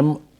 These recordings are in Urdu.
M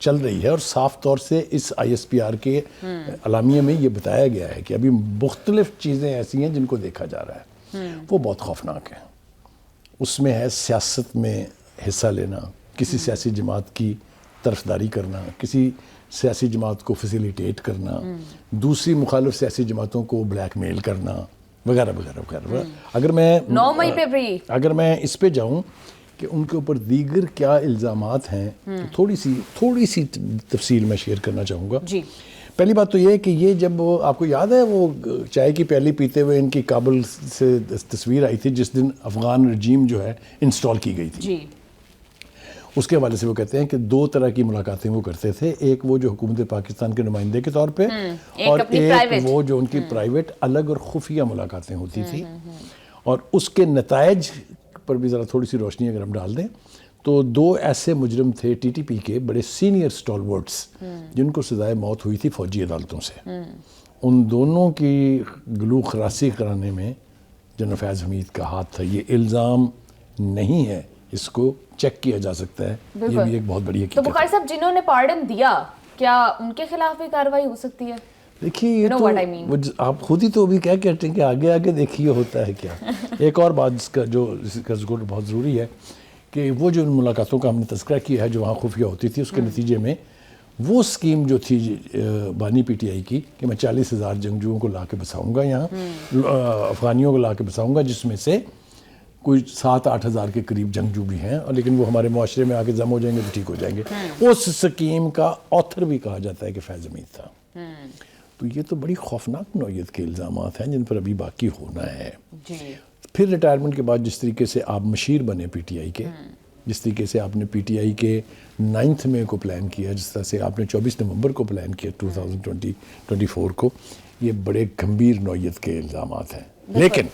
چل رہی ہے، اور صاف طور سے اس ISPR کے اعلامیے میں یہ بتایا گیا ہے کہ ابھی مختلف چیزیں ایسی ہیں جن کو دیکھا جا رہا ہے، وہ بہت خوفناک ہیں۔ اس میں ہے سیاست میں حصہ لینا، کسی سیاسی جماعت کی طرفداری کرنا، کسی سیاسی جماعت کو فیسیلیٹیٹ کرنا، دوسری مخالف سیاسی جماعتوں کو بلیک میل کرنا، وغیرہ وغیرہ وغیرہ۔ اگر میں 9 مئی پہ بھی اگر میں اس پہ جاؤں کہ ان کے اوپر دیگر کیا الزامات ہیں، تو تھوڑی سی تفصیل میں شیئر کرنا چاہوں گا۔ جی، پہلی بات تو یہ ہے کہ یہ جب آپ کو یاد ہے وہ چائے کی پیالی پیتے ہوئے ان کی کابل سے تصویر آئی تھی جس دن افغان رجیم جو ہے انسٹال کی گئی تھی، جی، اس کے حوالے سے وہ کہتے ہیں کہ 2 طرح کی ملاقاتیں وہ کرتے تھے، ایک وہ جو حکومت پاکستان کے نمائندے کے طور پہ، اور ایک وہ جو ان کی پرائیویٹ الگ اور خفیہ ملاقاتیں ہوتی تھی۔ اور اس کے نتائج پر بھی ذرا تھوڑی سی روشنی اگر ہم ڈال دیں تو 2 ایسے مجرم تھے TTP کے بڑے سینئر سٹالورٹس جن کو سزائے موت ہوئی تھی فوجی عدالتوں سے، ان دونوں کی گلو خراسی کرانے میں جنرل فیض حمید کا ہاتھ تھا۔ یہ الزام نہیں ہے، اس کو چیک کیا جا سکتا ہے، یہ بھی ایک بہت بڑی تو حقیقت ہے۔ بخاری صاحب جنہوں نے پارڈن دیا، کیا ان کے خلاف بھی کارروائی ہو سکتی ہے؟ دیکھیے یہ تو آپ خود ہی تو ابھی کیا کہتے ہیں کہ آگے آگے دیکھیے ہوتا ہے کیا۔ ایک اور بات جس کا ذکر بہت ضروری ہے کہ وہ جو ملاقاتوں کا ہم نے تذکرہ کیا ہے جو وہاں خفیہ ہوتی تھی، اس کے نتیجے میں وہ اسکیم جو تھی بانی PTI کی کہ میں 40,000 جنگجوؤں کو لا کے بساؤں گا یہاں، افغانیوں کو لا کے بساؤں گا، جس میں سے کوئی 7-8 ہزار کے قریب جنگجو بھی ہیں، اور لیکن وہ ہمارے معاشرے میں آ کے ضم ہو جائیں گے تو ٹھیک ہو جائیں گے۔ اس اسکیم کا آتھر بھی کہا جاتا ہے کہ فیض حمید تھا۔ تو یہ تو بڑی خوفناک نوعیت کے الزامات ہیں جن پر ابھی باقی ہونا ہے۔ پھر ریٹائرمنٹ کے بعد جس طریقے سے آپ مشیر بنے PTI کے، جس طریقے سے آپ نے PTI کے 9 مئی کو پلان کیا، جس طرح سے آپ نے 24 نومبر کو پلان کیا 2024 کو، یہ بڑے گھمبیر نوعیت کے الزامات ہیں۔ لیکن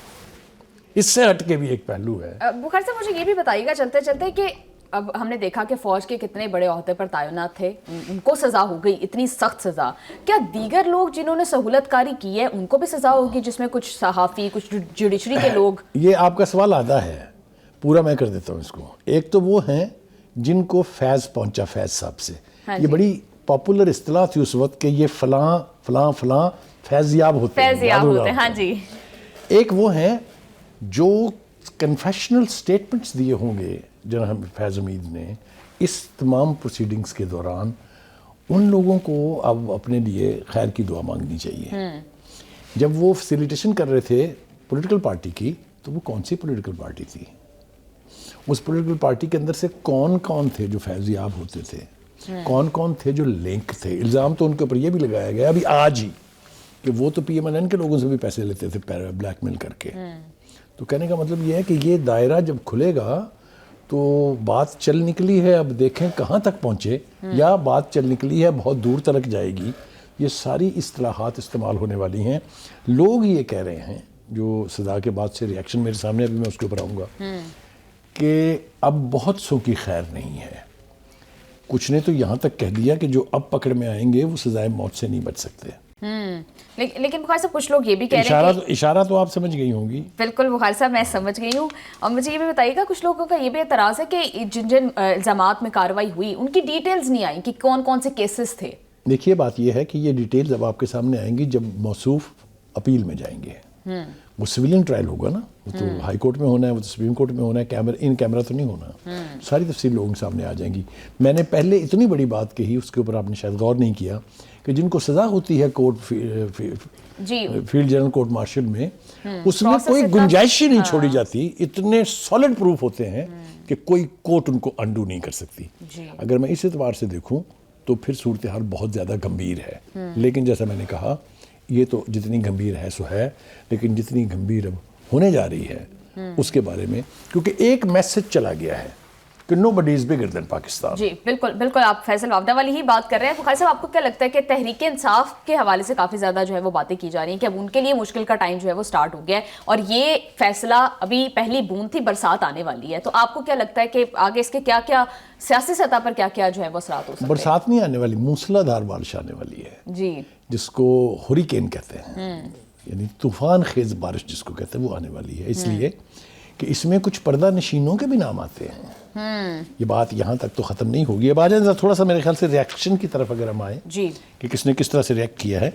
اس سے ہٹ کے بھی ایک پہلو ہے۔ بخاری صاحب مجھے یہ بھی بتائیے گا چلتے چلتے کہ اب ہم نے دیکھا کہ فوج کے کتنے بڑے عہدے پر تعینات تھے، ان کو سزا ہو گئی، اتنی سخت سزا، کیا دیگر لوگ جنہوں نے سہولت کاری کی ہے ان کو بھی سزا ہوگی، جس میں کچھ صحافی، کچھ جوڈیشری کے لوگ؟ یہ آپ کا سوال آدھا ہے، پورا میں کر دیتا ہوں اس کو۔ ایک تو وہ ہیں جن کو فیض پہنچا فیض صاحب سے، یہ بڑی پاپولر اصطلاح تھی اس وقت کہ یہ فلاں فلاں فلاں فیض یاب ہوتے ہیں، ہاں جی۔ ایک وہ ہیں جو کنفیشنل سٹیٹمنٹس دیے ہوں گے جناب فیض حمید نے اس تمام پروسیڈنگز کے دوران، ان لوگوں کو اب اپنے لیے خیر کی دعا مانگنی چاہیے۔ جب وہ فیسیلیٹیشن کر رہے تھے پولیٹیکل پارٹی کی، تو وہ کون سی پولیٹیکل پارٹی تھی؟ اس پولیٹیکل پارٹی کے اندر سے کون کون تھے جو فیض یاب ہوتے تھے، کون کون تھے جو لنک تھے؟ الزام تو ان کے اوپر یہ بھی لگایا گیا ابھی آج ہی کہ وہ تو PMLN کے لوگوں سے بھی پیسے لیتے تھے بلیک میل کر کے۔ تو کہنے کا مطلب یہ ہے کہ یہ دائرہ جب کھلے گا تو بات چل نکلی ہے، اب دیکھیں کہاں تک پہنچے، یا بات چل نکلی ہے بہت دور تلک جائے گی۔ یہ ساری اصطلاحات استعمال ہونے والی ہیں۔ لوگ یہ کہہ رہے ہیں، جو سزا کے بعد سے ریاکشن میرے سامنے، ابھی میں اس کے اوپر آؤں گا، کہ اب بہت سو کی خیر نہیں ہے۔ کچھ نے تو یہاں تک کہہ دیا کہ جو اب پکڑ میں آئیں گے وہ سزائے موت سے نہیں بچ سکتے۔ لیکن بخاری صاحب کچھ لوگ یہ بھی کہہ رہے ہیں، اشارہ تو آپ سمجھ گئی ہوں گی۔ بالکل بخاری صاحب میں سمجھ گئی ہوں، اور مجھے یہ بھی بتائیے گا کچھ لوگوں کا یہ بھی اعتراض ہے کہ جن جن الزامات میں کارروائی ہوئی ان کی ڈیٹیلز نہیں آئیں کہ کون کون سے کیسز تھے۔ دیکھیے بات یہ ہے کہ یہ ڈیٹیلز اب آپ کے سامنے آئیں گی جب موصوف اپیل میں جائیں گے۔ وہ سویلین ٹرائل ہوگا نا، وہ تو ہائی کورٹ میں ہونا ہے، وہ تو سپریم کورٹ میں ہونا ہے، ان کیمرہ تو نہیں ہونا۔ ساری تفصیل لوگوں کے سامنے آ جائیں گی۔ میں نے پہلے اتنی بڑی بات کہی، اس کے اوپر آپ نے شاید غور نہیں کیا، کہ جن کو سزا ہوتی ہے court field general court martial میں، اس میں کوئی گنجائش ہی نہیں چھوڑی جاتی، اتنے سالڈ پروف ہوتے ہیں کہ کوئی کورٹ ان کو انڈو نہیں کر سکتی۔ اگر میں اس اعتبار سے دیکھوں تو پھر صورتحال بہت زیادہ گمبھیر ہے۔ لیکن جیسا میں نے کہا، یہ تو جتنی گمبھیر ہے سو ہے، لیکن جتنی گمبھیر اب ہونے جا رہی ہے اس کے بارے میں، کیونکہ ایک میسج چلا گیا ہے کہ نو بڈی از بگر دین پاکستان۔ جی بالکل بالکل، آپ فیصل وابڈا والی ہی بات کر رہے ہیں۔ بخاری صاحب آپ کو کیا لگتا ہے کہ تحریک انصاف کے حوالے سے کافی زیادہ جو ہے وہ باتیں کی جا رہی ہیں کہ اب ان کے لیے مشکل کا ٹائم جو ہے وہ سٹارٹ ہو گیا ہے، اور یہ فیصلہ ابھی پہلی بوند تھی، برسات آنے والی ہے، تو آپ کو کیا لگتا ہے کہ آگے اس کے کیا کیا سیاسی سطح پر کیا کیا جو ہے وہ اثرات ہو سکتے ہیں؟ برسات نہیں آنے والی، موسلا دھار بارش آنے والی ہے، جی، جس کو ہوریکین کہتے ہیں، یعنی طوفان خیز بارش جس کو کہتے ہیں، وہ آنے والی ہے۔ اس لیے کہ اس میں کچھ پردہ نشینوں کے بھی نام آتے ہیں۔ یہ بات یہاں تک تو ختم نہیں ہوگی. اب آ جائیں تھوڑا سا میرے خیال سے ریئیکشن کی طرف اگر ہم آئیں جی کہ کس نے کس طرح سے ریئیکٹ کیا ہے,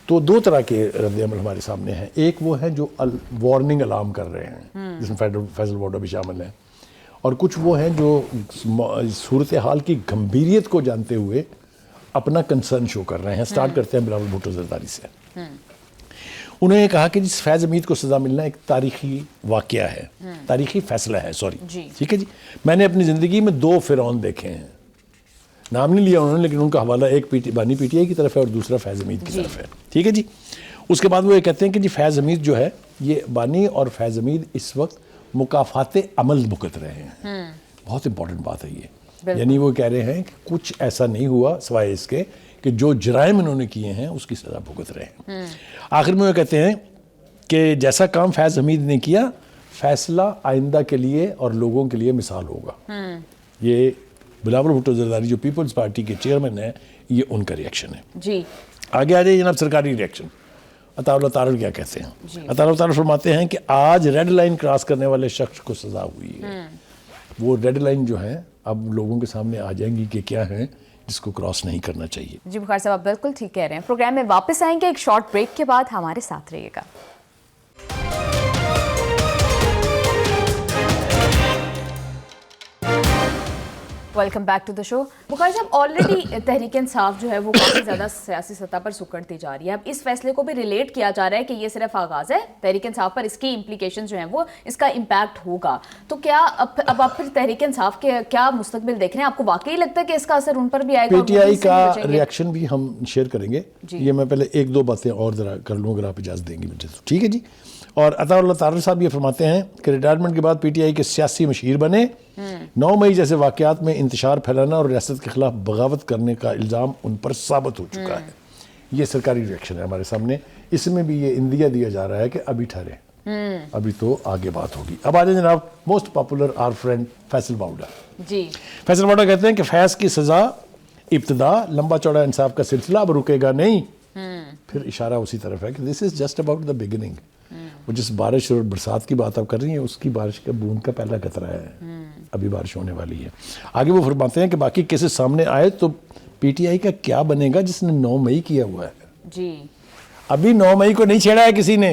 تو دو طرح کے رد عمل ہمارے سامنے ہیں. ایک وہ ہیں جو وارننگ الارم کر رہے ہیں, جس میں فیصل بوڈا بھی شامل ہیں, اور کچھ وہ ہیں جو صورتحال کی گمبھیریت کو جانتے ہوئے اپنا کنسرن شو کر رہے ہیں. سٹارٹ کرتے ہیں بلاول بھٹو زرداری سے. انہوں نے کہا کہ جس فیض حمید کو سزا ملنا ایک تاریخی واقعہ ہے, تاریخی فیصلہ ہے, سوری, ٹھیک ہے جی. میں نے اپنی زندگی میں 2 فرعون دیکھے ہیں, نام نہیں لیا انہوں نے, لیکن ان کا حوالہ ایک بانی پی ٹی آئی کی طرف ہے اور دوسرا فیض حمید کی طرف ہے, ٹھیک ہے جی. اس کے بعد وہ یہ کہتے ہیں کہ جی فیض حمید جو ہے, یہ بانی اور فیض حمید اس وقت مکافات عمل بھگت رہے ہیں. بہت امپورٹنٹ بات ہے یہ, یعنی وہ کہہ رہے ہیں کہ کچھ ایسا نہیں ہوا سوائے اس کے کہ جو جرائم انہوں نے کیے ہیں اس کی سزا بھگت رہے ہیں. آخر میں وہ کہتے ہیں کہ جیسا کام فیض حمید نے کیا, فیصلہ آئندہ کے لیے اور لوگوں کے لیے مثال ہوگا. یہ بلاول بھٹو زرداری جو پیپلز پارٹی کے چیئرمین ہیں, یہ ان کا ریئیکشن ہے جی. آگے آ جائے جناب سرکاری ریئیکشن. عطا اللہ تارڑ کیا کہتے ہیں؟ عطا اللہ تارڑ فرماتے ہیں کہ آج ریڈ لائن کراس کرنے والے شخص کو سزا ہوئی ہے. وہ ریڈ لائن جو ہے اب لوگوں کے سامنے آ جائیں گی کہ کیا ہیں جس کو کراس نہیں کرنا چاہیے. جی بخاری صاحب آپ بالکل ٹھیک کہہ رہے ہیں. پروگرام میں واپس آئیں گے ایک شارٹ بریک کے بعد, ہمارے ساتھ رہیے گا. Welcome back to the show. Bukhari صاحب آلریڈی تحریک انصاف جو ہے وہ کافی زیادہ سیاسی سطح پر سکڑتی جا رہی ہے. اب اس فیصلے کو بھی ریلیٹ کیا جا رہا ہے کہ یہ صرف آغاز ہے, تحریک انصاف پر اس کی امپلیکیشن جو ہیں وہ اس کا امپیکٹ ہوگا. تو کیا اب آپ پھر تحریک انصاف کے کیا مستقبل دیکھ رہے ہیں؟ آپ کو واقعی لگتا ہے کہ اس کا اثر ان پر بھی آئے گا؟ پی ٹی آئی کا ریئیکشن بھی ہم شیئر کریں گے. یہ میں پہلے 1-2 باتیں اور ذرا کر لوں اگر آپ اجازت دیں گی مجھے تو, ٹھیک ہے جی. اور عطا اللہ تارڑ صاحب یہ فرماتے ہیں کہ ریٹائرمنٹ کے بعد پی ٹی آئی کے سیاسی مشیر بنے. 9 مئی جیسے واقعات میں انتشار پھیلانا اور ریاست کے خلاف بغاوت کرنے کا الزام ان پر ثابت ہو چکا ہے. یہ سرکاری ریئیکشن ہے ہمارے سامنے. اس میں بھی یہ اندیا دیا جا رہا ہے کہ ابھی ٹھہرے, ابھی تو آگے بات ہوگی. اب آ جائیں جناب most popular our friend Faisal Boda. جی فیصل بوڈا کہتے ہیں کہ فیض کی سزا ابتدا, لمبا چوڑا انصاف کا سلسلہ اب رکے گا نہیں. پھر اشارہ اسی طرف ہے کہ this is just about the beginning. وہ جس بارش اور برسات کی بات آپ کر رہی ہیں, اس کی بارش کا بوند کا پہلا قطرہ ہے, ابھی بارش ہونے والی ہے. آگے وہ فرماتے ہیں کہ باقی کیسز سامنے آئے تو پی ٹی آئی کا کیا بنے گا جس نے 9 مئی کیا ہوا ہے. جی ابھی 9 مئی کو نہیں چھیڑا ہے کسی نے,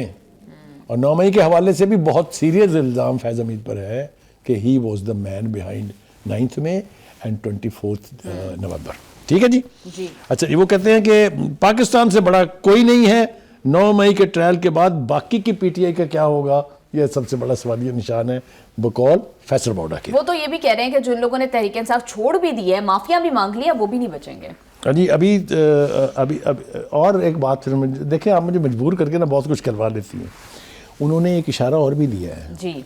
اور 9 مئی کے حوالے سے بھی بہت سیریس الزام فیض حمید پر ہے کہ he was the man behind 9 May and 24 November. ٹھیک ہے جی. اچھا جی, وہ کہتے ہیں کہ پاکستان سے بڑا کوئی نہیں ہے. 9 مئی کے ٹرائل کے بعد باقی کی پی ٹی آئی کا کیا ہوگا, یہ سب سے بڑا سوالیہ نشان ہے بقول فیصل بوڈا کے. وہ تو یہ بھی کہہ رہے ہیں کہ جن لوگوں نے تحریک انصاف چھوڑ بھی دی ہے, معافیاں بھی مانگ لی ہے, وہ بھی نہیں بچیں گے. جی ابھی اور ایک بات پھر دیکھیں, آپ مجھے مجبور کر کے نا بہت کچھ کروا لیتی ہیں. انہوں نے ایک اشارہ اور بھی دیا ہے. جی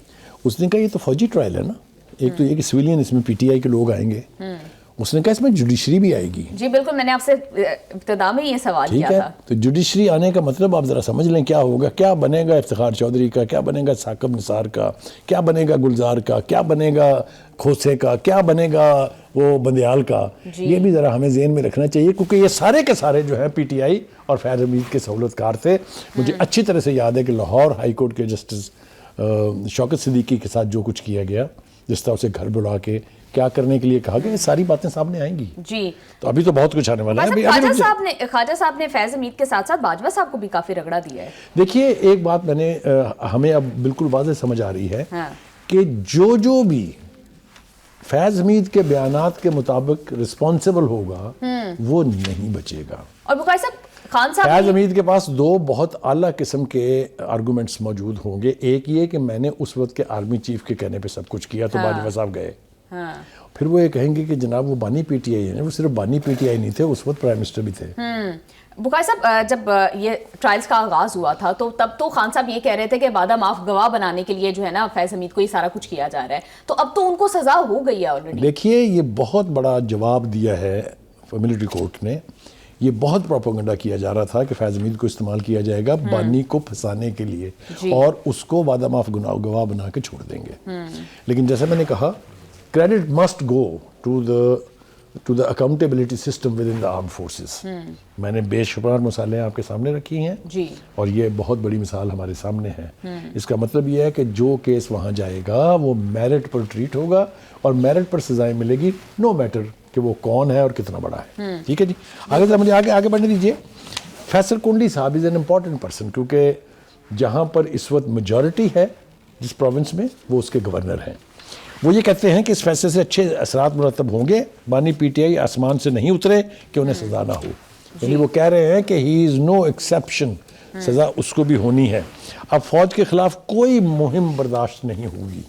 اس نے کہا یہ تو فوجی ٹرائل ہے نا. ایک تو یہ کہ سویلین اس میں پی ٹی آئی کے لوگ آئیں گے, اس نے کہا اس میں جوڈیشری بھی آئے گی. جی بالکل, میں نے آپ سے ابتدا میں یہ سوال کیا تھا. تو جوڈیشری آنے کا مطلب آپ ذرا سمجھ لیں کیا ہوگا. کیا بنے گا افتخار چودھری کا, کیا بنے گا ثاقب نثار کا, کیا بنے گا گلزار کا, کیا بنے گا کھوسے کا, کیا بنے گا وہ بندیال کا. یہ بھی ذرا ہمیں ذہن میں رکھنا چاہیے, کیونکہ یہ سارے کے سارے جو ہیں پی ٹی آئی اور فیض حمید کے سہولت کار تھے. مجھے اچھی طرح سے یاد ہے کہ لاہور ہائی کورٹ کے جسٹس شوکت صدیقی کے ساتھ جو کچھ کیا گیا, جس طرح اسے گھر بلا کے کیا کرنے کے لیے کہا گیا, یہ ساری باتیں سامنے آئیں گی. جی تو ابھی تو بہت کچھ آنے والا ہے. خواجہ صاحب نے فیض حمید کے ساتھ ساتھ باجوہ صاحب کو بھی کافی رگڑا دیا ہے. دیکھیے ایک بات میں نے ہمیں اب بالکل واضح سمجھ آ رہی ہے کہ جو بھی فیض حمید کے بیانات کے مطابق رسپانسبل ہوگا وہ نہیں بچے گا. اور بخاری صاحب خان صاحب فیض حمید کے پاس 2 بہت اعلیٰ قسم کے آرگومنٹس موجود ہوں گے. ایک یہ کہ میں نے اس وقت کے آرمی چیف کے کہنے پہ سب کچھ کیا, تو باجوہ صاحب گئے. پھر وہ یہ کہیں گے کہ جناب وہ بانی پی ٹی آئی ہے, وہ صرف بانی پی ٹی آئی نہیں تھے, اس وقت پرائم منسٹر بھی تھے. بخاری صاحب جب یہ ٹرائلز کا آغاز ہوا تھا تو تب تو خان صاحب یہ کہہ رہے تھے کہ وعدہ معاف گواہ بنانے کے لیے جو ہے نا فیض حمید کو یہ سارا کچھ کیا جا رہا ہے, تو اب تو ان کو سزا ہو گئی ہے آلریڈی. دیکھیے یہ بہت بڑا جواب دیا ہے ملٹری کورٹ نے. یہ بہت پروپیگنڈا کیا جا رہا تھا کہ فیض حمید کو استعمال کیا جائے گا بانی کو پھنسانے کے لیے, اور اس کو وعدہ معاف گواہ بنا کے چھوڑ دیں گے. لیکن جیسے میں نے کہا, credit must go to the to the accountability system within the armed forces. میں نے بے شمار مثالیں آپ کے سامنے رکھی ہیں جی, اور یہ بہت بڑی مثال ہمارے سامنے ہے. اس کا مطلب یہ ہے کہ جو کیس وہاں جائے گا وہ میرٹ پر ٹریٹ ہوگا اور میرٹ پر سزائیں ملے گی, نو میٹر کہ وہ کون ہے اور کتنا بڑا ہے. ٹھیک ہے جی, آگے مجھے آگے بڑھنے دیجیے. فیصل کنڈی صاحب از این امپورٹنٹ پرسن, کیونکہ جہاں پر اس وقت میجورٹی ہے جس پروونس میں, وہ اس کے گورنر ہیں. وہ یہ کہتے ہیں کہ اس فیصلے سے اچھے اثرات مرتب ہوں گے, بانی پی ٹی آئی آسمان سے نہیں اترے کہ انہیں سزا نہ ہو. یعنی وہ کہہ رہے ہیں کہ ہی از نو ایکسیپشن, سزا اس کو بھی ہونی ہے. اب فوج کے خلاف کوئی مہم برداشت نہیں ہوگی.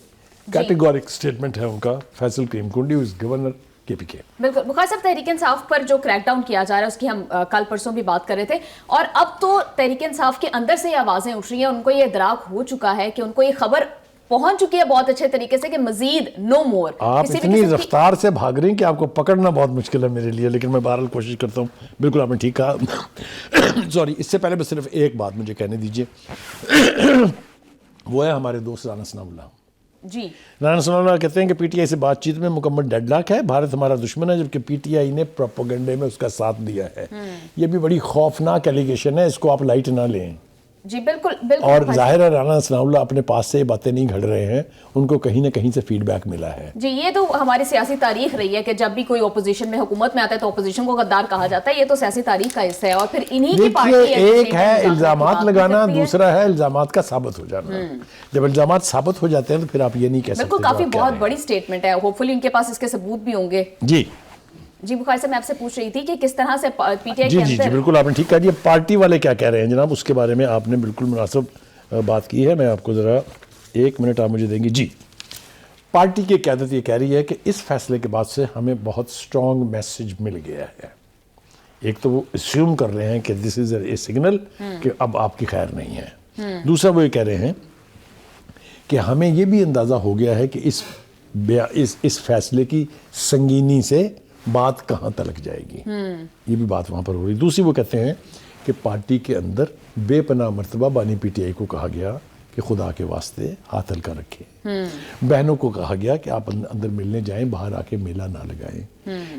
کیٹیگورک سٹیٹمنٹ ہے ان کا. فیصل کریم کنڈی از گورنر کے پی کے. بالکل. بخاری صاحب, تحریک انصاف پر جو کریک ڈاؤن کیا جا رہا ہے اس کی ہم کل پرسوں بھی بات کر رہے تھے, اور اب تو تحریک انصاف کے اندر سے یہ آوازیں اٹھ رہی ہیں, ان کو یہ ادراک ہو چکا ہے کہ ان کو یہ خبر پہنچ چکی ہے بہت اچھے طریقے سے کہ مزید نو مور. آپ اتنی رفتار سے بھاگ رہی ہیں کہ آپ کو پکڑنا بہت مشکل ہے میرے لیے, لیکن میں بہرحال کوشش کرتا ہوں. بالکل آپ نے ٹھیک کہا. سوری, اس سے پہلے بس صرف ایک بات مجھے کہنے دیجیے. وہ ہے ہمارے دوست رانا ثناء اللہ. جی, رانا ثناء اللہ کہتے ہیں کہ پی ٹی آئی سے بات چیت میں مکمل ڈیڈ لاک ہے. بھارت ہمارا دشمن ہے, جبکہ پی ٹی آئی نے پروپیگنڈے میں اس کا ساتھ دیا ہے. یہ بھی بڑی خوفناک ایلیگیشن ہے, اس کو آپ لائٹ نہ لیں. جی بالکل بالکل. اور ظاہر ہے رانا ثناء اللہ اپنے پاس سے یہ باتیں نہیں گھڑ رہے ہیں, ان کو کہیں نہ کہیں سے فیڈ بیک ملا ہے. جی, یہ تو ہماری سیاسی تاریخ رہی ہے کہ جب بھی کوئی اپوزیشن میں حکومت میں آتا ہے تو اپوزیشن کو غدار کہا جاتا ہے. یہ تو سیاسی تاریخ کا حصہ ہے, اور پھر انہی کی پارٹی ہے. ایک ہے الزامات لگانا, دوسرا ہے الزامات کا ثابت ہو جانا. جب الزامات ثابت ہو جاتے ہیں تو پھر آپ یہ نہیں کہہ سکتے. بالکل, کافی بہت بڑی سٹیٹمنٹ ہے. ہوپ فلی ان کے پاس اس کے ثبوت بھی ہوں گے. جی جی, بخاری صاحب میں آپ سے پوچھ رہی تھی کہ کس طرح سے پی ٹی آئی کے جی اندر. بالکل آپ نے ٹھیک کہا. جی, پارٹی والے کیا کہہ رہے ہیں جناب, اس کے بارے میں آپ نے بالکل مناسب بات کی ہے. میں آپ کو ذرا ایک منٹ آپ مجھے دیں گی. جی, پارٹی کی قیادت یہ کہہ رہی ہے کہ اس فیصلے کے بعد سے ہمیں بہت سٹرونگ میسج مل گیا ہے. ایک تو وہ اسیوم کر رہے ہیں کہ دس از اے سگنل کہ اب آپ کی خیر نہیں ہے. دوسرا وہ یہ کہہ رہے ہیں کہ ہمیں یہ بھی اندازہ ہو گیا ہے کہ اس فیصلے کی سنگینی سے بات کہاں تلک جائے گی. یہ بھی بات وہاں پر ہو رہی. دوسری وہ کہتے ہیں کہ پارٹی کے اندر بے پناہ مرتبہ بانی پی ٹی آئی کو کہا گیا کہ خدا کے واسطے ہاتھ ہلکا رکھیں. بہنوں کو کہا گیا کہ آپ اندر ملنے جائیں, باہر آ کے میلہ نہ لگائیں.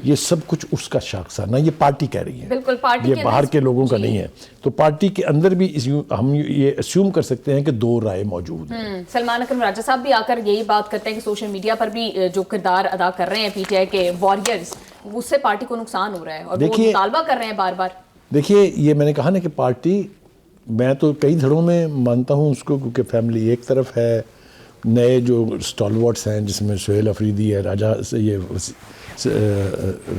یہ سب کچھ اس کا شاخسانہ, یہ پارٹی کہہ رہی ہے. بالکل, پارٹی یہ باہر کے لوگوں کا نہیں ہے. تو پارٹی کے اندر بھی ہم یہ اسیوم کر سکتے ہیں کہ دو رائے موجود ہیں. سلمان اکرم راجہ صاحب بھی آ کر یہی بات کرتے ہیں کہ سوشل میڈیا پر بھی جو کردار ادا کر رہے ہیں پی ٹی آئی کے واریئرز, اس سے پارٹی کو نقصان ہو رہا ہے, اور وہ مطالبہ کر رہے ہیں بار بار. دیکھیے, یہ میں نے کہا نا کہ پارٹی, میں تو کئی دھڑوں میں مانتا ہوں اس کو, کیونکہ فیملی ایک طرف ہے, نئے جو اسٹالورٹس ہیں جس میں سہیل افریدی ہے,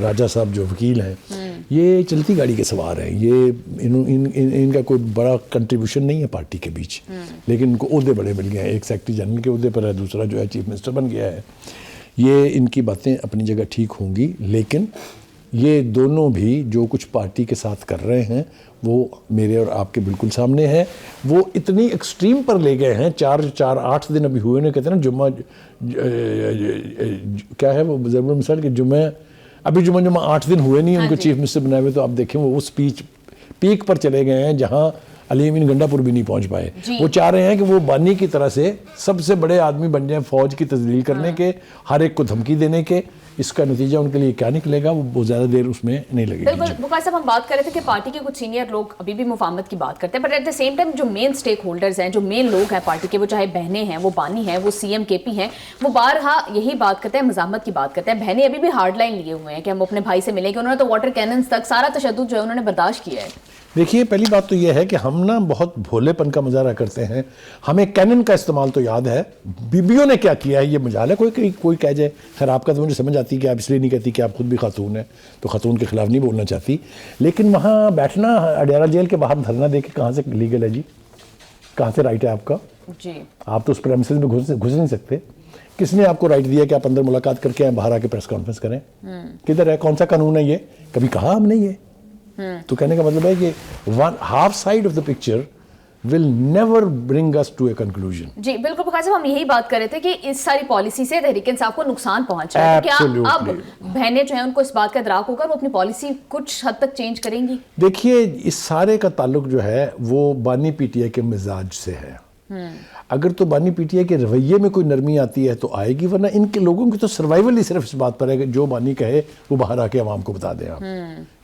راجہ صاحب جو وکیل ہیں, یہ چلتی گاڑی کے سوار ہیں. یہ ان کا کوئی بڑا کنٹریبیوشن نہیں ہے پارٹی کے بیچ, لیکن ان کو عہدے بڑے مل گئے ہیں. ایک سیکرٹری جنرل کے عہدے پر ہے, دوسرا جو ہے چیف منسٹر بن گیا ہے. یہ ان کی باتیں اپنی جگہ ٹھیک ہوں گی, لیکن یہ دونوں بھی جو کچھ پارٹی کے ساتھ کر رہے ہیں وہ میرے اور آپ کے بالکل سامنے ہے. وہ اتنی ایکسٹریم پر لے گئے ہیں. 8 دن ابھی ہوئے, کہتے ہیں نا جمعہ کیا ہے وہ ضرور مثال کہ جمعہ 8 دن ہوئے نہیں ان کو چیف منسٹر بنائے ہوئے. تو آپ دیکھیں وہ اسپیچ پیک پر چلے گئے ہیں جہاں علی امین گنڈا پور بھی نہیں پہنچ پائے. وہ چاہ رہے ہیں کہ وہ بانی کی طرح سے سب سے بڑے آدمی بن جائیں فوج کی تذلیل کرنے کے, ہر ایک کو دھمکی دینے کے. اس کا نتیجہ ان کے لیے کیا نکلے گا وہ زیادہ دیر اس میں نہیں لگے گی. بالکل, بخاری صاحب ہم بات کر رہے تھے کہ پارٹی کے کچھ سینئر لوگ ابھی بھی مفاہمت کی بات کرتے ہیں, but at the same time جو مین اسٹیک ہولڈرز ہیں, جو مین لوگ ہیں پارٹی کے, وہ چاہے بہنیں ہیں, وہ بانی ہیں, وہ سی ایم کے پی ہیں, وہ بارہا یہی بات کرتے ہیں, مزاحمت کی بات کرتے ہیں. بہنیں ابھی بھی ہارڈ لائن لیے ہوئے ہیں کہ ہم اپنے بھائی سے ملیں گے. انہوں نے تو واٹر کیننز تک سارا تشدد جو ہے انہوں نے برداشت کیا ہے. دیکھیے, پہلی بات تو یہ ہے کہ ہم نا بہت بھولے پن کا مظاہرہ کرتے ہیں. ہمیں کینن کا استعمال تو یاد ہے, بیبیوں نے کیا کیا ہے یہ مجال ہے. کوئی کہہ جائے, خیر آپ کا تو مجھے سمجھ آتی کہ آپ اس لیے نہیں کہتی کہ آپ خود بھی خاتون ہیں, تو خاتون کے خلاف نہیں بولنا چاہتی. لیکن وہاں بیٹھنا, اڈیالہ جیل کے باہر دھرنا دے کے کہاں سے لیگل ہے جی, کہاں سے رائٹ ہے آپ کا؟ جی, آپ تو اس پریمیسز میں گھس نہیں سکتے. کس نے آپ کو رائٹ دیا کہ آپ اندر ملاقات کر کے آئیں, باہر آ کے پریس کانفرنس کریں؟ کدھر ہے, کون سا قانون ہے یہ؟ کبھی کہا ہم نے یہ؟ تو کہنے کا مطلب ہے کہ half side of the picture will never bring us to a conclusion. جی بالکل, بخاری صاحب ہم یہی بات کر رہے تھے کہ اس ساری پالیسی سے تحریک انصاف کو نقصان پہنچا ہے. کیا اب بہنیں جو ہیں ان کو اس بات کا ادراک ہوگا, وہ اپنی پالیسی کچھ حد تک چینج کریں گی؟ دیکھیے, اس سارے کا تعلق جو ہے وہ بانی پی ٹی آئی کے مزاج سے ہے. اگر تو بانی پی ٹی آئی کے رویے میں کوئی نرمی آتی ہے تو آئے گی، ورنہ ان کے لوگوں کی تو سروائیول ہی صرف اس بات پر ہے کہ جو بانی کہے وہ باہر آ کے عوام کو بتا دیں آپ.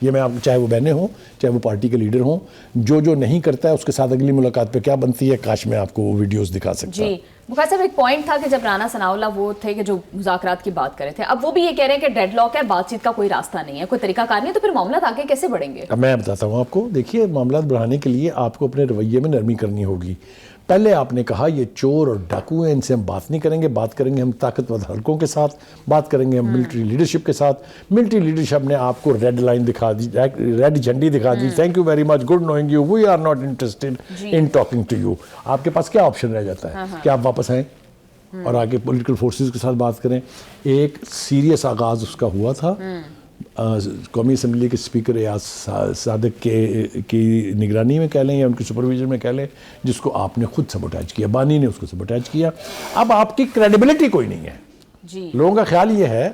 یہ میں آپ چاہے وہ بہنیں ہوں چاہے وہ پارٹی کے لیڈر ہوں، جو نہیں کرتا ہے اس کے ساتھ اگلی ملاقات پہ کیا بنتی ہے، کاش میں آپ کو وہ ویڈیوز دکھا سکتا. جی بخاری صاحب، ایک پوائنٹ تھا کہ جب رانا ثناء اللہ وہ تھے کہ جو مذاکرات کی بات کر رہے تھے، اب وہ بھی یہ کہہ رہے ہیں کہ ڈیڈ لاک ہے، بات چیت کا کوئی راستہ نہیں ہے، کوئی طریقہ کار نہیں ہے، تو پھر معاملات آگے کیسے بڑھیں گے؟ اب میں بتاتا ہوں آپ کو. دیکھیے، معاملات بڑھانے کے لیے آپ کو اپنے رویے میں نرمی کرنی ہوگی. پہلے آپ نے کہا یہ چور اور ڈاکو ہیں، ان سے ہم بات نہیں کریں گے، بات کریں گے ہم طاقتور حلقوں کے ساتھ، بات کریں گے ہم ملٹری لیڈرشپ کے ساتھ. ملٹری لیڈرشپ نے آپ کو ریڈ لائن دکھا دی، ریڈ جھنڈی دکھا دی. Thank you very much, good knowing you, we are not interested in talking to you. آپ کے پاس کیا آپشن رہ جاتا ہے کہ آپ واپس آئیں اور آگے پولیٹیکل فورسز کے ساتھ بات کریں. ایک سیریس آغاز اس کا ہوا تھا قومی اسمبلی کے اسپیکر ایاز صادق کی نگرانی میں کہہ لیں یا ان کی سپرویژن میں کہہ لیں، جس کو آپ نے خود سبوٹیج کیا، بانی نے اس کو سبوٹیج کیا. اب آپ کی کریڈیبلٹی کوئی نہیں ہے. لوگوں کا خیال یہ ہے،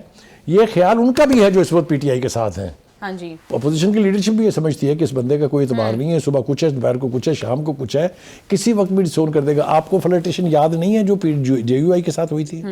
یہ خیال ان کا بھی ہے جو اس وقت پی ٹی آئی کے ساتھ ہیں. ہاں جی، اپوزیشن کی لیڈرشپ بھی یہ سمجھتی ہے کہ اس بندے کا کوئی اعتبار نہیں ہے، صبح کچھ ہے، دوپہر کو کچھ ہے، شام کو کچھ ہے، کسی وقت بھی ڈسون کر دے گا. آپ کو فلرٹیشن یاد نہیں ہے جو جے یو آئی کے ساتھ ہوئی تھی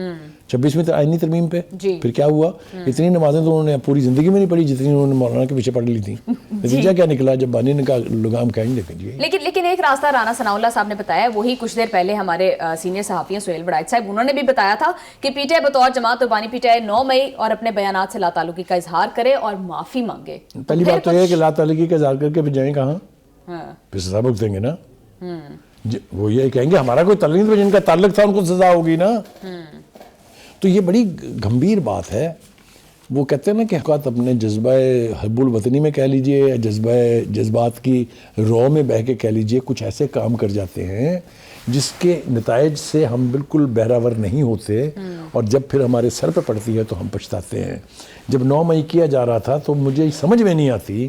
26ویں آئینی ترمیم پہ؟ پھر کیا ہوا؟ اتنی نمازیں تو انہوں نے پوری زندگی میں نہیں پڑھی جتنی انہوں نے مولانا کے پیچھے پڑھ لی تھی. نتیجہ کیا نکلا جب بانی نے کہا لگام کھائیں گے. لیکن ایک راستہ رانا ثناء اللہ صاحب نے بتایا، وہی کچھ دیر پہلے ہمارے سینئر صحافی ہیں سہیل بڑائچ صاحب، انہوں نے بھی بتایا تھا کہ پی ٹی آئی بطور جماعت و بانی پی ٹی آئی 9 مئی اور اپنے بیانات سے لا تعلقی کا اظہار کرے اور معافی مانگے. پہلی بات تو یہ ہے کہ لا تعلقی کا اظہار کر کے پھر جائیں کہاں؟ پھر سزا بھگتیں دیں گے نا. وہ یہ کہیں گے ہمارا کوئی تعلق نہیں، جن کا تعلق تھا ان کو سزا ہوگی نا. تو یہ بڑی گمبھیر بات ہے. وہ کہتے ہیں نا کہ حقیقت اپنے جذبہ حب الوطنی میں کہہ لیجئے یا جذبات کی رو میں بہہ کے کہہ لیجئے، کچھ ایسے کام کر جاتے ہیں جس کے نتائج سے ہم بالکل بہراور نہیں ہوتے، اور جب پھر ہمارے سر پہ پڑتی ہے تو ہم پچھتاتے ہیں. جب 9 مئی کیا جا رہا تھا تو مجھے سمجھ میں نہیں آتی،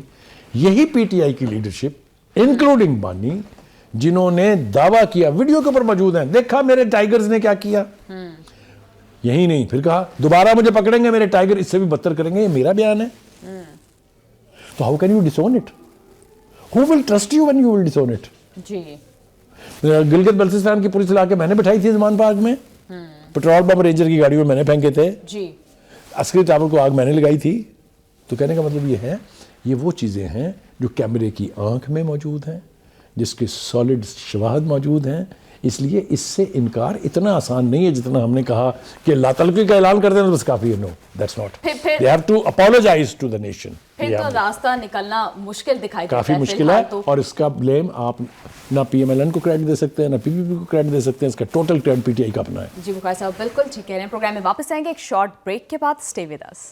یہی پی ٹی آئی کی لیڈرشپ انکلوڈنگ بانی، جنہوں نے دعویٰ کیا، ویڈیو کے اوپر موجود ہیں، دیکھا میرے ٹائیگرز نے کیا کیا. یہی نہیں، پھر کہا دوبارہ مجھے پکڑیں گے میرے ٹائیگر اس سے بھی بدتر کریں گے. یہ میرا بیان ہے. تو how can you disown it? Who will trust you when you will disown it? جی، گلگت بلتستان کی پولیس لا کے میں نے بٹھائی تھی زمان پارک میں، پیٹرول بم رینجر کی گاڑیوں میں میں نے پھینکے تھے، عسکری ٹاور کو آگ میں نے لگائی تھی. تو کہنے کا مطلب یہ ہے، یہ وہ چیزیں ہیں جو کیمرے کی آنکھ میں موجود ہیں، جس کے سالڈ شواہد موجود ہیں. اس لیے اس سے انکار اتنا آسان نہیں ہے جتنا ہم نے کہا کہ لا تعلقی کا اعلان کر دینا بس کافی ہے. No, that's not. They have to apologize to the nation. پھر تو راستہ نکلنا مشکل دکھائی دیتا ہے، کافی مشکل ہے. اور اس کا بلیم آپ نہ پی ایم ایل این کو کریڈٹ دے سکتے ہیں، نہ پی پی پی کو کریڈٹ دے سکتے ہیں. اس کا total credit P T I کا اپنا ہے. جی بخاری صاحب بالکل ٹھیک کہہ رہے ہیں. پروگرام میں واپس آئیں گے ایک شارٹ بریک کے بعد. Stay with us.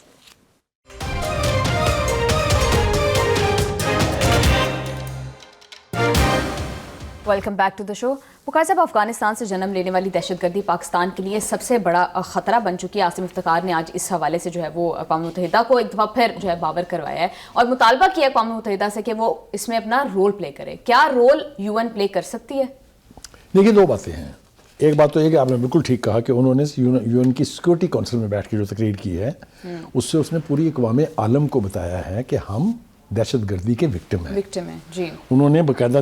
Welcome back to the show. Bukhari صاحب، افغانستان سے جنم لینے والی دہشت گردی پاکستان کے لیے سب سے بڑا خطرہ بن چکی ہے. عاصم افتخار نے آج اس حوالے سے جو ہے وہ اقوام متحدہ کو ایک دفعہ پھر جو ہے باور کروایا ہے اور مطالبہ کیا اقوام متحدہ سے کہ وہ اس میں اپنا رول پلے کرے. کیا رول یو این پلے کر سکتی ہے؟ دیکھیے، دو باتیں ہیں. ایک بات تو یہ کہ آپ نے بالکل ٹھیک کہا کہ انہوں نے یو این کی سیکورٹی کونسل میں بیٹھ کے جو تقریر کی ہے، اس سے اس نے پوری اقوام عالم کو بتایا ہے کہ ہم دہشت گردی کے وکٹم ہیں. جی، انہوں نے باقاعدہ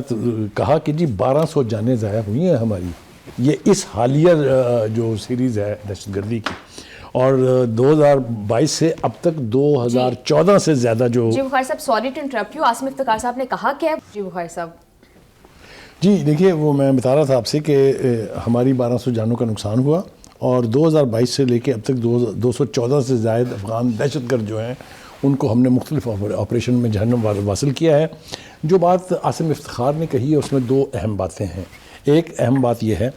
کہا کہ جی 1200 جانیں ضائع ہوئی ہیں ہماری، یہ اس حالیہ جو سیریز ہے دہشت گردی کی، اور 2022 سے اب تک 2014 سے زیادہ جو. جی بخاری صاحب، sorry to interrupt you, Asim Iftikhar صاحب نے کہا کہ جی بخاری صاحب. جی دیکھیے، وہ میں بتا رہا تھا آپ سے کہ ہماری 1200 جانوں کا نقصان ہوا، اور 2022 سے لے کے اب تک 214 سے زائد افغان دہشت گرد جو ہیں ان کو ہم نے مختلف آپریشن میں جہنم واصل کیا ہے. جو بات عاصم افتخار نے کہی ہے اس میں دو اہم باتیں ہیں. ایک اہم بات یہ ہے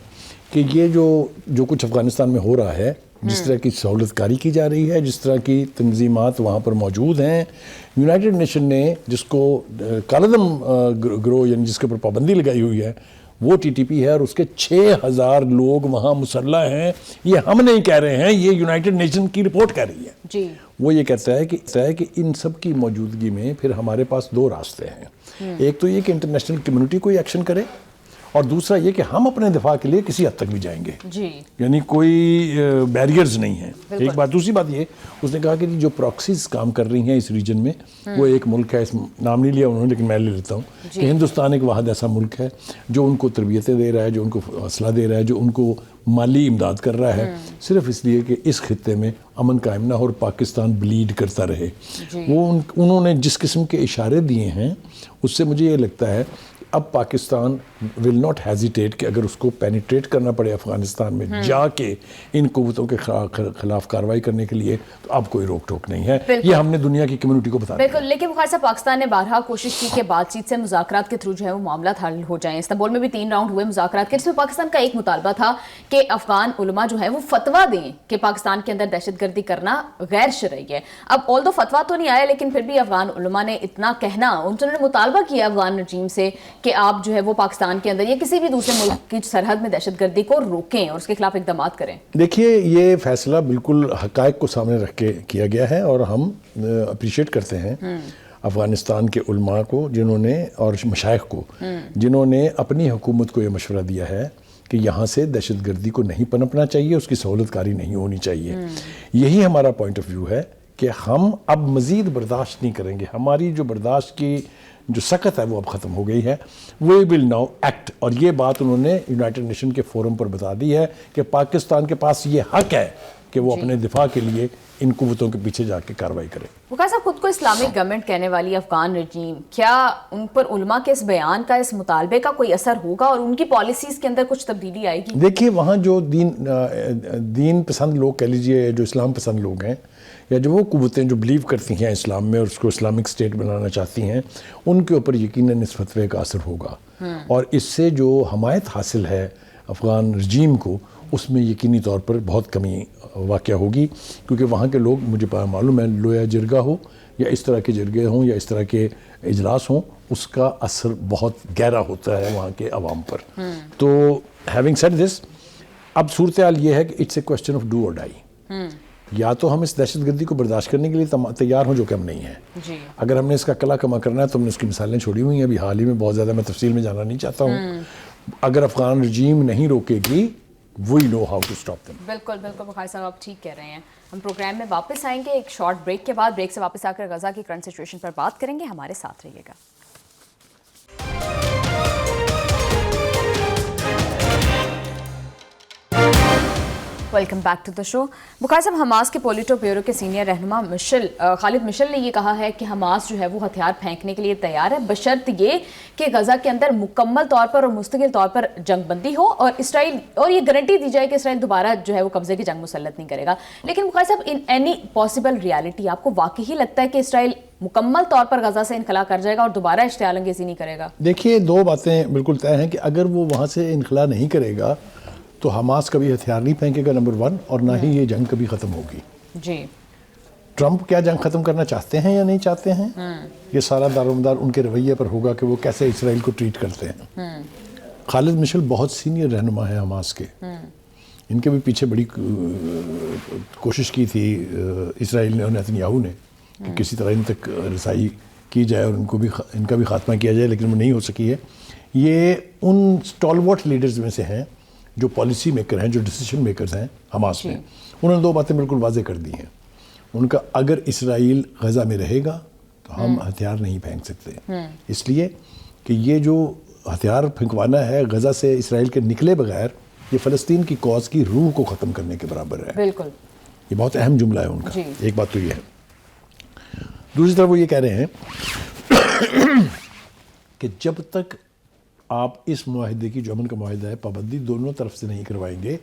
کہ یہ جو کچھ افغانستان میں ہو رہا ہے، جس طرح کی سہولت کاری کی جا رہی ہے، جس طرح کی تنظیمات وہاں پر موجود ہیں، یونائٹڈ نیشن نے جس کو کالعدم گروہ یعنی جس کے اوپر پابندی لگائی ہوئی ہے وہ ٹی ٹی پی ہے، اور اس کے 6000 لوگ وہاں مسلح ہیں. یہ ہم نہیں کہہ رہے ہیں، یہ یونائٹڈ نیشن کی رپورٹ کہہ رہی ہے. جی، وہ یہ کہتا ہے کہ ان سب کی موجودگی میں پھر ہمارے پاس دو راستے ہیں. ایک تو یہ کہ انٹرنیشنل کمیونٹی کوئی ایکشن کرے، اور دوسرا یہ کہ ہم اپنے دفاع کے لیے کسی حد تک بھی جائیں گے جی یعنی کوئی بیریئرز نہیں ہیں. ایک بات. دوسری بات یہ اس نے کہا کہ جو پراکسیز کام کر رہی ہیں اس ریجن میں وہ ایک ملک ہے, اس نام نہیں لیا انہوں نے لیکن میں لے لیتا ہوں کہ ہندوستان ایک واحد ایسا ملک ہے جو ان کو تربیتیں دے رہا ہے, جو ان کو حوصلہ دے رہا ہے, جو ان کو مالی امداد کر رہا ہے صرف اس لیے کہ اس خطے میں امن قائم نہ ہو اور پاکستان بلیڈ کرتا رہے. وہ انہوں نے جس قسم کے اشارے دیے ہیں اس سے مجھے یہ لگتا ہے اب پاکستان ول ناٹ ہیزیٹیٹ کہ اگر اس کو پینیٹریٹ کرنا پڑے افغانستان میں جا کے ان قوتوں کے خلاف کارروائی کرنے کے لیے تو اب کوئی روک ٹوک نہیں ہے. یہ ہم نے دنیا کی کمیونٹی کو بتا دیا. بالکل. لیکن بخاری صاحب پاکستان نے بارہا کوشش کی کہ بات چیت سے مذاکرات کے تھرو جو ہے وہ معاملات حل ہو جائیں. استنبول میں بھی 3 راؤنڈ ہوئے مذاکرات کے, جس میں پاکستان کا ایک مطالبہ تھا کہ افغان علماء جو ہے وہ فتویٰ دیں کہ پاکستان کے اندر دہشت گردی کرنا غیر شرعی ہے. اب آلدو فتویٰ تو نہیں آیا لیکن پھر بھی افغان علماء نے اتنا کہنا, انہوں نے مطالبہ کیا افغان رجیم سے کہ آپ جو ہے وہ پاکستان کے اندر یا کسی بھی دوسرے ملک کی سرحد میں دہشت گردی کو روکیں اور اس کے خلاف اقدامات کریں. دیکھیے یہ فیصلہ بالکل حقائق کو سامنے رکھ کے کیا گیا ہے اور ہم اپریشیٹ کرتے ہیں افغانستان کے علماء کو جنہوں نے اور مشائخ کو جنہوں نے اپنی حکومت کو یہ مشورہ دیا ہے کہ یہاں سے دہشت گردی کو نہیں پنپنا چاہیے, اس کی سہولت کاری نہیں ہونی چاہیے. یہی ہمارا پوائنٹ آف ویو ہے کہ ہم اب مزید برداشت نہیں کریں گے. ہماری جو برداشت کی جو سخت ہے وہ اب ختم ہو گئی ہے. وی ول ناؤ ایکٹ. اور یہ بات انہوں نے یونائٹڈ نیشن کے فورم پر بتا دی ہے کہ پاکستان کے پاس یہ حق ہے کہ وہ اپنے دفاع کے لیے ان قوتوں کے پیچھے جا کے کارروائی کرے. وقاص صاحب خود کو اسلامک گورنمنٹ کہنے والی افغان رجیم, کیا ان پر علماء کے اس بیان کا, اس مطالبے کا کوئی اثر ہوگا اور ان کی پالیسیز کے اندر کچھ تبدیلی آئے گی؟ دیکھیے وہاں جو دین پسند لوگ کہہ لیجیے, جو اسلام پسند لوگ ہیں یا جو وہ قوتیں جو بلیو کرتی ہیں اسلام میں اور اس کو اسلامک اسٹیٹ بنانا چاہتی ہیں, ان کے اوپر یقیناً اس فتوے کا اثر ہوگا. اور اس سے جو حمایت حاصل ہے افغان رجیم کو اس میں یقینی طور پر بہت کمی واقع ہوگی, کیونکہ وہاں کے لوگ مجھے معلوم ہے لویا جرگہ ہو یا اس طرح کے جرگے ہوں یا اس طرح کے اجلاس ہوں, اس کا اثر بہت گہرا ہوتا ہے وہاں کے عوام پر. تو ہیونگ سیڈ دس, اب صورتحال یہ ہے کہ it's a question of do or die. یا تو ہم اس دہشت گردی کو برداشت کرنے کے لیے تیار ہوں, جو کہ ہم نہیں ہیں. اگر ہم نے اس کا قلع کما کرنا ہے تو ہم نے اس کی مثالیں چھوڑی ہوئی ہیں ابھی حال ہی میں, بہت زیادہ میں تفصیل میں جانا نہیں چاہتا ہوں. اگر افغان رجیم نہیں روکے گی we know how to stop them. بالکل بالکل بخاری صاحب آپ ٹھیک کہہ رہے ہیں. ہم پروگرام میں واپس آئیں گے ایک شارٹ بریک کے بعد. بریک سے واپس آ کر غزہ کی کرنٹ سچویشن پر بات کریں گے. ہمارے ساتھ رہیے گا. Welcome back to the show. Bukhari صاحب حماس کے پولیٹو بیورو کے سینئر رہنما خالد مشل نے یہ کہا ہے کہ حماس جو ہے وہ ہتھیار پھینکنے کے لیے تیار ہے بشرط یہ کہ غزہ کے اندر مکمل طور پر اور مستقل طور پر جنگ بندی ہو اور اسرائیل اور یہ گارنٹی دی جائے کہ اسرائیل دوبارہ جو ہے وہ قبضے کی جنگ مسلط نہیں کرے گا. لیکن بخاری صاحب ان اینی پاسبل ریالٹی آپ کو واقعی لگتا ہے کہ اسرائیل مکمل طور پر غزہ سے انخلا کر جائے گا اور دوبارہ اشتعال انگیزی نہیں کرے گا؟ دیکھیے دو باتیں بالکل طے ہیں کہ اگر وہ وہاں سے انخلا نہیں کرے گا تو حماس کبھی ہتھیار نہیں پھینکے گا نمبر 1, اور نہ ہی یہ جنگ کبھی ختم ہوگی. جی ٹرمپ کیا جنگ ختم کرنا چاہتے ہیں یا نہیں چاہتے ہیں, یہ سارا دارومدار ان کے رویے پر ہوگا کہ وہ کیسے اسرائیل کو ٹریٹ کرتے ہیں. خالد مشل بہت سینئر رہنما ہے حماس کے, ان کے بھی پیچھے بڑی کوشش کی تھی اسرائیل نے اور نیتنیاہو نے کہ کسی طرح ان تک رسائی کی جائے اور ان کا بھی خاتمہ کیا جائے, لیکن وہ نہیں ہو سکی ہے. یہ ان اسٹالورٹ لیڈرز میں سے ہیں جو پالیسی میکر ہیں, جو ڈیسیشن میکرز ہیں حماس میں. انہوں نے 2 باتیں بالکل واضح کر دی ہیں. ان کا اگر اسرائیل غزہ میں رہے گا تو ہم ہتھیار نہیں پھینک سکتے, اس لیے کہ یہ جو ہتھیار پھینکوانا ہے غزہ سے اسرائیل کے نکلے بغیر, یہ فلسطین کی کاز کی روح کو ختم کرنے کے برابر ہے. بالکل, یہ بہت اہم جملہ ہے ان کا. ایک بات تو یہ ہے. دوسری طرف وہ یہ کہہ رہے ہیں کہ جب تک آپ اس معاہدے کی, جو امن کا معاہدہ ہے, پابندی دونوں طرف سے نہیں کروائیں گے,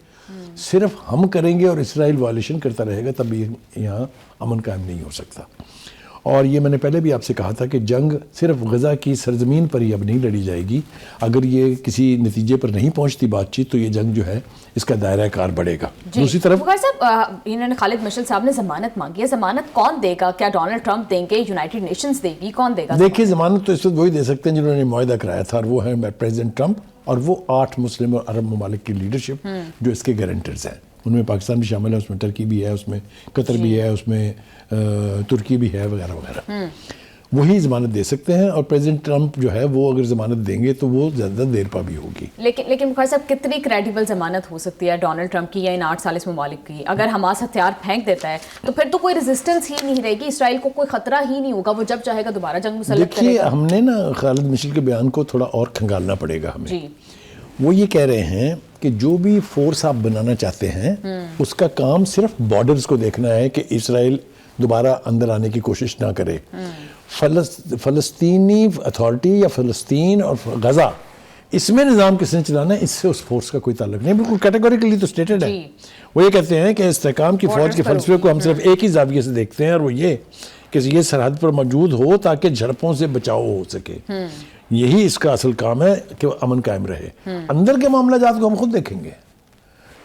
صرف ہم کریں گے اور اسرائیل وائلیشن کرتا رہے گا, تب یہاں امن قائم نہیں ہو سکتا. اور یہ میں نے پہلے بھی آپ سے کہا تھا کہ جنگ صرف غزہ کی سرزمین پر ہی اب نہیں لڑی جائے گی. اگر یہ کسی نتیجے پر نہیں پہنچتی بات چیت تو یہ جنگ جو ہے اس کا دائرہ کار بڑھے گا. دوسری طرف صاحب انہوں نے خالد مشل صاحب نے ضمانت مانگی ہے. ضمانت کون دے گا؟ کیا ڈونلڈ ٹرمپ دیں گے, یونائٹڈ نیشنز دے گی, کون دے گا؟ دیکھیے ضمانت تو اس وقت وہی دے سکتے ہیں جنہوں نے معاہدہ کرایا تھا, اور وہ ہیں پریزیڈنٹ ٹرمپ اور وہ 8 مسلم اور عرب ممالک کی لیڈرشپ جو اس کے گارنٹرز ہیں. ان میں پاکستان بھی شامل ہے, اس میں ترکی بھی ہے, اس میں قطر بھی ہے, اس میں ترکی بھی ہے, وغیرہ وغیرہ. وہی ضمانت دے سکتے ہیں، اور پریزیڈنٹ ٹرمپ جو ہے وہ اگر ضمانت دیں گے تو وہ زیادہ دیر پا بھی ہوگی. لیکن بخاری صاحب کتنی کریڈیبل ضمانت ہو سکتی ہے ڈونلڈ ٹرمپ کی یا ان 8 سال اس ممالک کی؟ اگر حماس ہتھیار پھینک دیتا ہے تو پھر تو کوئی ریزسٹنس ہی نہیں رہے گی، اسرائیل کو کوئی خطرہ ہی نہیں ہوگا، وہ جب چاہے گا دوبارہ جنگ مسلط کرے دیکھیے گا. ہم نے نا خالد مشل کے بیان کو تھوڑا اور کھنگالنا پڑے گا ہمیں. جی وہ یہ کہہ رہے ہیں کہ جو بھی فورس آپ بنانا چاہتے ہیں اس کا کام صرف بارڈرز کو دیکھنا ہے کہ اسرائیل دوبارہ اندر آنے کی کوشش نہ کرے. فلسطینی اتھارٹی یا فلسطین اور غزہ اس میں نظام کس نے چلانا ہے، اس سے اس فورس کا کوئی تعلق نہیں، بالکل کیٹیگوریکلی تو سٹیٹڈ ہے. وہ یہ کہتے ہیں کہ استحکام کی فوج کے فلسفے کو ہم صرف ایک ہی زاویے سے دیکھتے ہیں، اور وہ یہ کہ یہ سرحد پر موجود ہو تاکہ جھڑپوں سے بچاؤ ہو سکے. یہی اس کا اصل کام ہے کہ امن قائم رہے. اندر کے معاملہ جات کو ہم خود دیکھیں گے.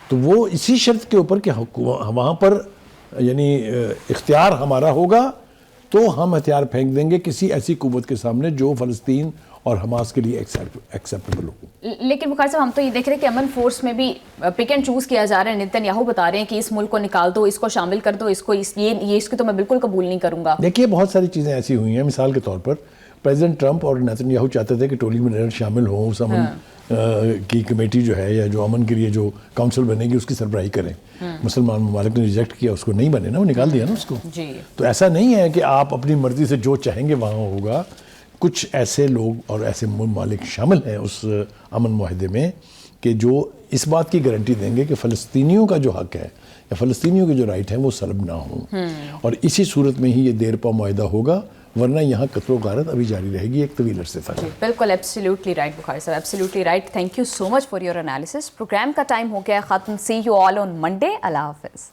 تو وہ اسی شرط کے اوپر کہ وہاں پر یعنی اختیار ہمارا ہوگا تو ہم ہتھیار پھینک دیں گے کسی ایسی قوت کے سامنے جو فلسطین اور حماس کے لیے ایکسیپٹیبل ہو. لیکن بخاری صاحب ہم تو یہ دیکھ رہے ہیں کہ امن فورس میں بھی پک اینڈ چوز کیا جا رہا ہے. نتن یاہو بتا رہے ہیں کہ اس ملک کو نکال دو، اس کو شامل کر دو، اس کی تو میں بالکل قبول نہیں کروں گا. دیکھیے بہت ساری چیزیں ایسی ہوئی ہیں، مثال کے طور پر پریزیڈنٹ ٹرمپ اور نیتن یاہو چاہتے تھے کہ ٹولی بلیر شامل ہوں اس امن کی کمیٹی جو ہے یا جو امن کے لیے جو کونسل بنے گی اس کی سربراہی کریں. مسلمان ممالک نے ریجیکٹ کیا، اس کو نہیں بنے نا، وہ نکال دیا نا اس کو. تو ایسا نہیں ہے کہ آپ اپنی مرضی سے جو چاہیں گے وہاں ہوگا. کچھ ایسے لوگ اور ایسے ممالک شامل ہیں اس امن معاہدے میں کہ جو اس بات کی گارنٹی دیں گے کہ فلسطینیوں کا جو حق ہے یا فلسطینیوں کے جو رائٹ ہیں وہ سلب نہ ہوں. اور اسی صورت میں ہی یہ دیر پا معاہدہ ہوگا، ورنہ یہاں قتل و غارت ابھی جاری رہے گی ایک طویل عرصے تک. بالکل ایبسلیوٹلی رائٹ بخاری صاحب، absolutely right. Thank you so much for your analysis. Program کا ٹائم ہو گیا ختم. سی یو آل آن منڈے. اللہ حافظ.